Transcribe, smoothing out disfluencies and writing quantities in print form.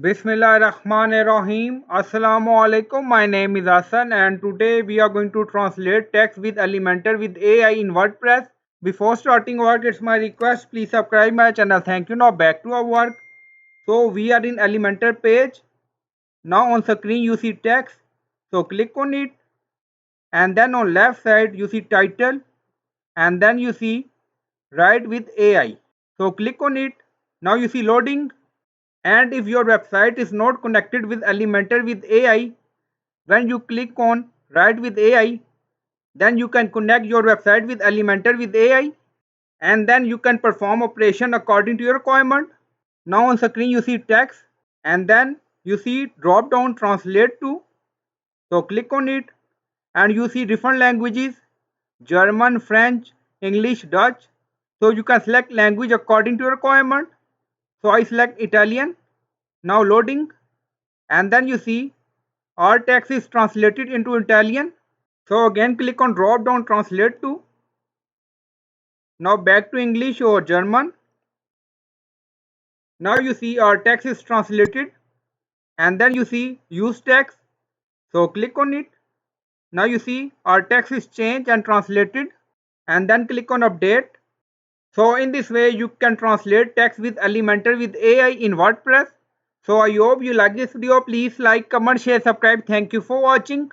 Bismillahirrahmanirrahim. Assalamu alaikum. My name is Hassan and today we are going to translate text with Elementor with AI in WordPress. Before starting work, it's my request, please subscribe my channel. Thank you. Now back to our work. So we are in Elementor page. Now on screen you see text. So click on it and then on left side you see title and then you see write with AI. So click on it. Now you see loading. And if your website is not connected with Elementor with AI, when you click on Write with AI, then you can connect your website with Elementor with AI and then you can perform operation according to your requirement. Now on screen you see text and then you see drop down translate to. So click on it and you see different languages German, French, English, Dutch. So you can select language according to your requirement. So I select Italian. Now loading and then you see all text is translated into Italian. So again click on drop down translate to. Now back to English or German. Now you see our text is translated and then you see use text. So click on it. Now you see our text is changed and translated and then click on update. So in this way you can translate text with Elementor with AI in WordPress. So I hope you like this video. Please like, comment, share, subscribe. Thank you for watching.